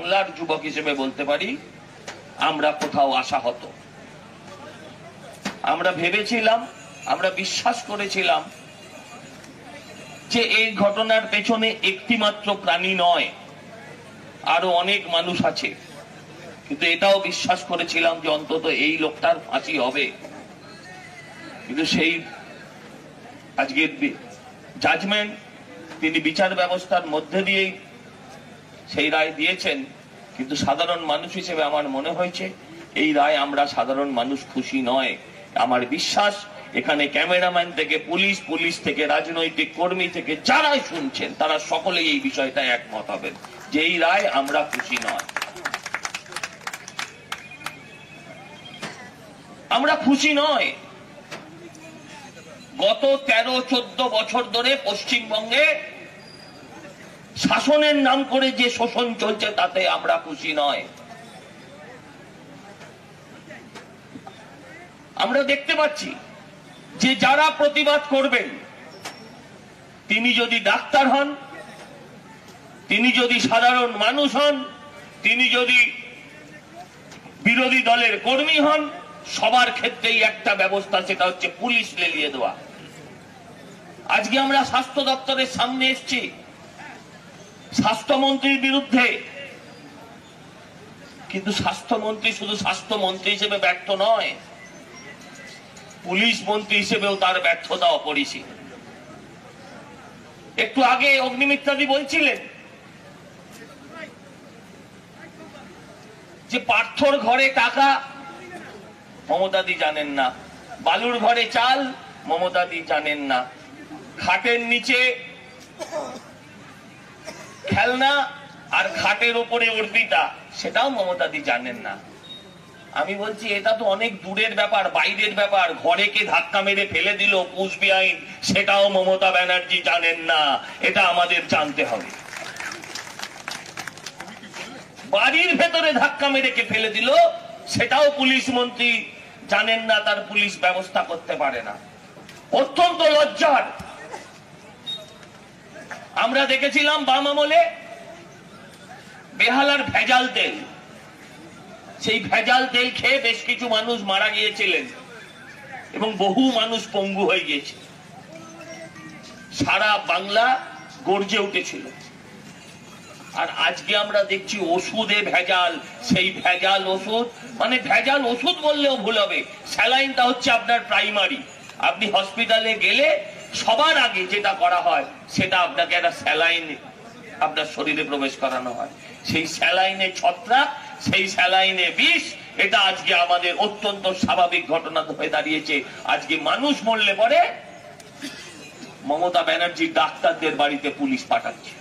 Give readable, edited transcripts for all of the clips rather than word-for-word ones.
বাংলার যুবক হিসেবে বলতে পারি আমরা কোথাও আশাহত। আমরা ভেবেছিলাম, আমরা বিশ্বাস করেছিলাম যে এই ঘটনার পেছনে একটি মাত্র প্রাণী নয়, আরো অনেক মানুষ আছে, কিন্তু এটাও বিশ্বাস করেছিলাম যে অন্তত এই লোকটার ফাঁসি হবে। কিন্তু সেই আজকের জাজমেন্ট তিনি বিচার ব্যবস্থার মধ্যে দিয়েই সেই রায় দিয়েছেন, কিন্তু সাধারণ মানুষ হিসেবে আমার মনে হয়েছে এই রায় আমরা সাধারণ মানুষ খুশি নয়। আমার বিশ্বাস এখানে ক্যামেরাম্যান থেকে পুলিশ থেকে রাজনৈতিক কর্মী থেকে যারাই শুনছেন তারা সকলেই এই বিষয়টা একমত হবেন যে এই রায় আমরা খুশি নয়। আমরা খুশি নয়। গত 13-14 বছর ধরে পশ্চিমবঙ্গে শাসনের নাম করে যে শোষণ চলছে তাতে আমরা খুশি নয়। আমরা দেখতে পাচ্ছি যে যারা প্রতিবাদ করবেন তিনি যদি ডাক্তার হন, তিনি যদি সাধারণ মানুষ হন, তিনি যদি বিরোধী দলের কর্মী হন, সবার ক্ষেত্রেই একটা ব্যবস্থা, সেটা হচ্ছে পুলিশ লেলিয়ে দেওয়া। আজকে আমরা স্বাস্থ্য দপ্তরের সামনে এসেছি স্বাস্থ্যমন্ত্রীর বিরুদ্ধে, কিন্তু স্বাস্থ্যমন্ত্রী শুধু স্বাস্থ্যমন্ত্রী হিসেবে ব্যর্থ নয়, পুলিশ মন্ত্রী হিসেবেও তার ব্যর্থতা অপরিসীম। একটু আগে অগ্নিমিত্রাদি বলছিলেন যে পার্থর ঘরে টাকা মমতাদি জানেন না, বালুর ঘরে চাল মমতাদি জানেন না, খাটের নিচে খেলনা আর খাটের উপরে অর্পিতা সেটাও মমতাদি জানেন না। আমি বলছি এটা তো অনেক দূরের ব্যাপার, বাইরের ব্যাপার। ঘরে কে ধাক্কা মেরে ফেলে দিল কুচবিহাইন সেটাও মমতা ব্যানার্জি জানেন না, এটা আমাদের জানতে হবে। বাড়ির ভেতরে ধাক্কা মেরে কে ফেলে দিল সেটাও পুলিশ মন্ত্রী জানেন না, তার পুলিশ ব্যবস্থা করতে পারে না। অত্যন্ত লজ্জার। আমরা দেখেছিলাম বাম আমলে বেহালার ভেজাল তেল, সেই ভেজাল তেল খেয়ে বেশ কিছু মানুষ মারা গিয়েছিলেন এবং বহু মানুষ পঙ্গু হয়ে গিয়েছে। সারা বাংলা গর্জে উঠেছিল। আর আজকে আমরা দেখছি ওষুধে ভেজাল, সেই ভেজাল ওষুধ, মানে ভেজাল ওষুধ বললেও ভুল হবে, স্যালাইনটা হচ্ছে আপনার প্রাইমারি। আপনি হসপিটালে গেলে সবার আগে যেটা করা হয় সেটা আপনাকে একটা স্যালাইন আপনার শরীরে প্রবেশ করানো হয়। সেই স্যালাইনে ছত্রাক, সেই স্যালাইনে বিষ, এটা আজকে আমাদের অত্যন্ত স্বাভাবিক ঘটনা হয়ে দাঁড়িয়েছে। আজকে মানুষ মরলে পরে মমতা ব্যানার্জি ডাক্তারদের বাড়িতে পুলিশ পাঠাচ্ছে।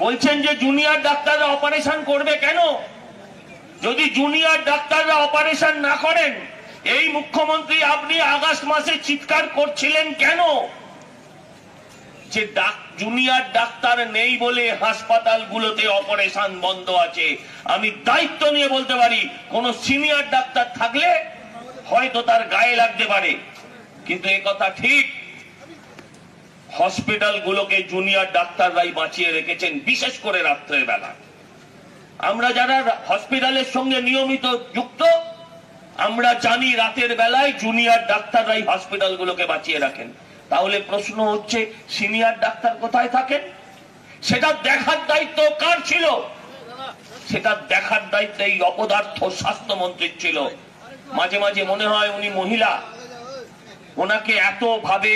বলছেন যে জুনিয়র ডাক্তাররা অপারেশন করবে কেন? যদি জুনিয়র ডাক্তাররা অপারেশন না করেন, এই মুখ্যমন্ত্রী আপনি আগস্ট মাসে চিৎকার করছিলেন কেন যে জুনিয়র ডাক্তার নেই বলে হাসপাতালগুলোতে অপারেশন বন্ধ আছে? আমি দায়িত্ব নিয়ে বলতে পারি কোন সিনিয়র ডাক্তার থাকলে হয়তো তার গায়ে লাগতে পারে, কিন্তু এ কথা ঠিক হসপিটালগুলোকে জুনিয়র ডাক্তাররাই বাঁচিয়ে রেখেছেন, বিশেষ করে রাত্রের বেলা। আমরা যারা হসপিটালের সঙ্গে নিয়মিত যুক্ত আমরা জানি রাতের বেলায় জুনিয়র ডাক্তাররাই হসপিটালগুলোকে বাঁচিয়ে রাখেন। তাহলে প্রশ্ন হচ্ছে সিনিয়র ডাক্তার কোথায় থাকেন? সেটা দেখার দায়িত্ব কার ছিল? সেটা দেখার দায়িত্ব এই অপদার্থ স্বাস্থ্যমন্ত্রীর ছিল। মাঝে মাঝে মনে হয় উনি মহিলা, ওনাকে এত ভাবে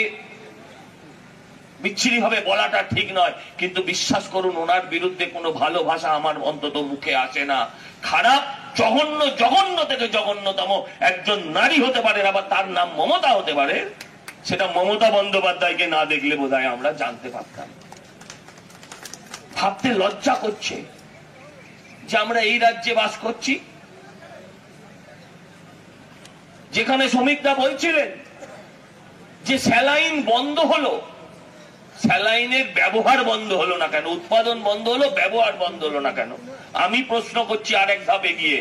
বিচ্ছিরি ভাবে বলাটা ঠিক নয়, কিন্তু বিশ্বাস করুন ওনার বিরুদ্ধে কোনো ভালো ভাষা আমার অন্তত মুখে আসে না। খারাপ, জঘন্য, জঘন্য থেকে জঘন্যতম একজন নারী হতে পারে, আবার তার নাম মমতা হতে পারে, সেটা মমতা বন্দ্যোপাধ্যায়কে না দেখলে বোধহয় আমরা জানতে পারতাম। ভাবতে লজ্জা করছে যে আমরা এই রাজ্যে বাস করছি যেখানে শ্রমিকরা বলছিলেন যে স্যালাইন বন্ধ হলো, স্যালাইনের ব্যবহার বন্ধ হলো না কেন? উৎপাদন বন্ধ হলো, ব্যবহার বন্ধ হলো না কেন? আমি প্রশ্ন করছি আরেক ধাপে গিয়ে,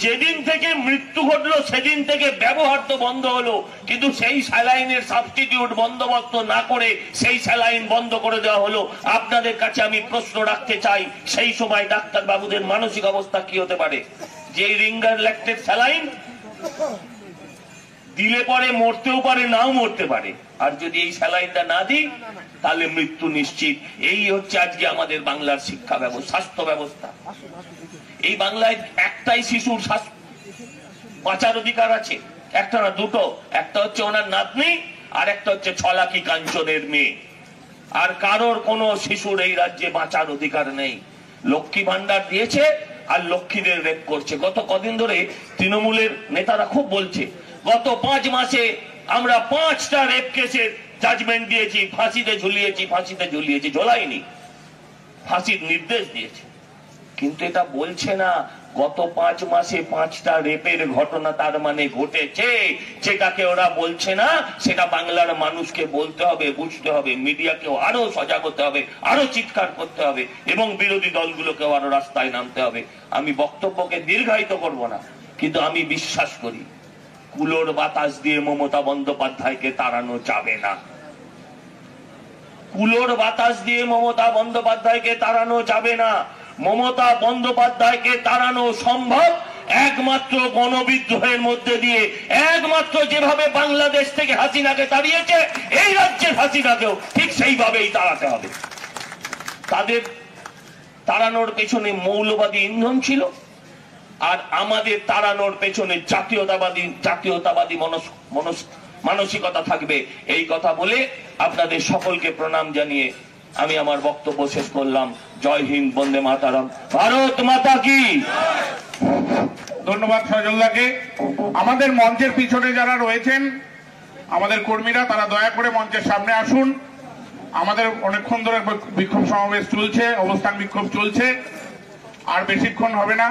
যেদিন থেকে মৃত্যু ঘটলো সেদিন থেকে ব্যবহার তো বন্ধ হলো, কিন্তু সেই স্যালাইনের সাবস্টিটিউট বন্দোবস্ত না করে সেই স্যালাইন বন্ধ করে দেওয়া হলো। আপনাদের কাছে আমি প্রশ্ন রাখতে চাই, সেই সময় ডাক্তার বাবুদের মানসিক অবস্থা কি হতে পারে? যে রিঙ্গার ল্যাক্টেড স্যালাইন দিলে পরে মরতেও পারে, নাও মরতে পারে, আর যদি এই স্যালাইনটা না দিই তাহলে মৃত্যু নিশ্চিত। এই হচ্ছে আজকে আমাদের বাংলার শিক্ষা ব্যবস্থা, স্বাস্থ্য ব্যবস্থা। এই বাংলায় একটাই শিশুর বাঁচার অধিকার আছে, একটা না দুটো, একটা হচ্ছে ওনার নাতনি, আর একটা হচ্ছে ছলাকি কাঞ্চনের মেয়ে। আর কারোর কোনো শিশুর এই রাজ্যে বাঁচার অধিকার নেই। লক্ষ্মী ভান্ডার দিয়েছে আর লক্ষ্মীদের রেপ করছে। গত কদিন ধরে তৃণমূলের নেতারা খুব বলছে, গত 5 মাসে আমরা 5টা রেপ কেসের জাজমেন্ট দিয়েছি, ফাঁসিতে ঝুলিয়েছি, ঝোলাইনি, ফাঁসির নির্দেশ দিয়েছে। কিন্তু এটা বলছে না গত 5 মাসে 5টা রেপের ঘটনা তার মানে ঘটেছে, যেটাকে ওরা বলছে না, সেটা বাংলার মানুষকে বলতে হবে, বুঝতে হবে, মিডিয়াকেও আরো সজাগ হতে হবে, আরো চিৎকার করতে হবে, এবং বিরোধী দলগুলোকেও আরো রাস্তায় নামতে হবে। আমি বক্তব্যকে দীর্ঘায়িত করব না, কিন্তু আমি বিশ্বাস করি কুলোর বাতাস দিয়ে মমতা বন্দ্যোপাধ্যায়কে তাড়ানো যাবে না। কুলোর বাতাস দিয়ে মমতা বন্দ্যোপাধ্যায়কে তাড়ানো যাবে না। মমতা বন্দ্যোপাধ্যায়কে তাড়ানো সম্ভব একমাত্র গণবিদ্রোহের মধ্যে দিয়ে, একমাত্র যেভাবে বাংলাদেশ থেকে হাসিনাকে তাড়িয়েছে এই রাজ্যের হাসিনাকেও ঠিক সেইভাবেই তাড়াতে হবে। তাদের তাড়ানোর পেছনে মৌলবাদী ইন্ধন ছিল, আর আমাদের তাড়ানোর পেছনে জাতীয়তাবাদী মানসিকতা থাকবে। এই কথা বলে আপনাদের সকলকে প্রণাম জানিয়ে আমি আমার বক্তব্য শেষ করলাম। জয় হিন্দ, বন্দে মাতারাম, ভারত মাতা কি। ধন্যবাদ সজলদাকে। আমাদের মঞ্চের পিছনে যারা রয়েছেন আমাদের কর্মীরা, তারা দয়া করে মঞ্চের সামনে আসুন। আমাদের অনেকক্ষণ ধরে বিক্ষোভ সমাবেশ চলছে, অবস্থান বিক্ষোভ চলছে, আর বেশিক্ষণ হবে না।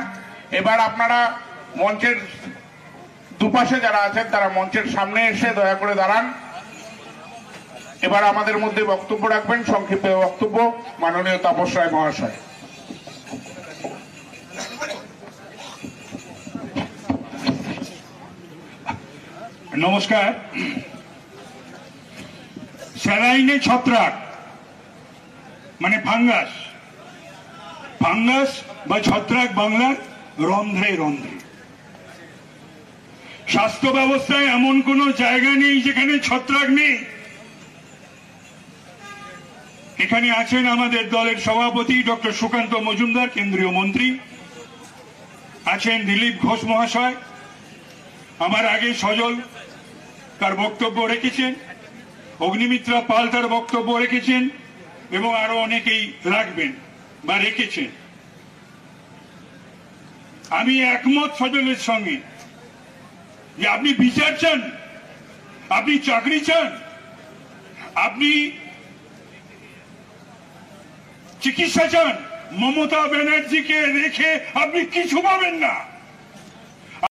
এবার আপনারা মঞ্চের দুপাশে যারা আছেন তারা মঞ্চের সামনে এসে দয়া করে দাঁড়ান। এবার আমাদের মধ্যে বক্তব্য রাখবেন, সংক্ষিপ্ত বক্তব্য, মাননীয় তাপস রায় মহাশয়। নমস্কার। স্যালাইনে ছত্রাক মানে ফাঙ্গাস, ফাঙ্গাস বা ছত্রাক বাংলার রন্ধ্রে রন্ধ্রে। স্বাস্থ্য ব্যবস্থায় এমন কোন জায়গা নেই যেখানে ছত্রাক নেই। এখানে আছেন আমাদের দলের সভাপতি ডক্টর সুকান্ত মজুমদার, কেন্দ্রীয় মন্ত্রী, আছেন দিলীপ ঘোষ মহাশয়, আমার আগে সজল তার বক্তব্য রেখেছেন, অগ্নিমিত্রা পাল তার বক্তব্য রেখেছেন, এবং আরো অনেকেই রাখবেন বা রেখেছেন। আমি একমত সজলের সঙ্গে যে আপনি বিচার চান, আপনি চাকরি চান, আপনি চিকিৎসা চান, মমতা ব্যানার্জিকে রেখে আপনি কিছু পাবেন না।